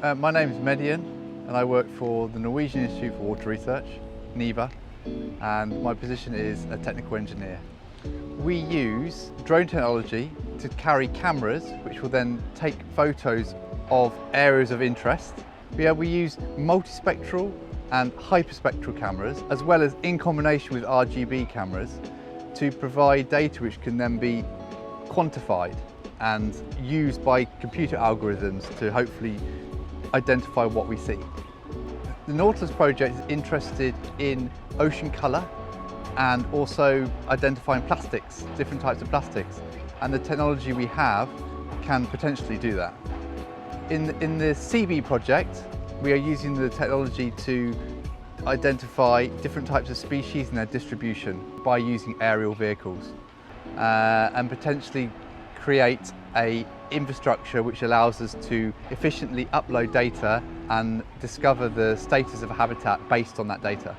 My name is Median and I work for the Norwegian Institute for Water Research, NIVA, and my position is a technical engineer. We use drone technology to carry cameras which will then take photos of areas of interest. We use multispectral and hyperspectral cameras, as well as in combination with RGB cameras, to provide data which can then be quantified and used by computer algorithms to hopefully identify what we see. The Nautilos project is interested in ocean colour and also identifying plastics, different types of plastics, and the technology we have can potentially do that. In the CB project, we are using the technology to identify different types of species and their distribution by using aerial vehicles and potentially create an infrastructure which allows us to efficiently upload data and discover the status of a habitat based on that data.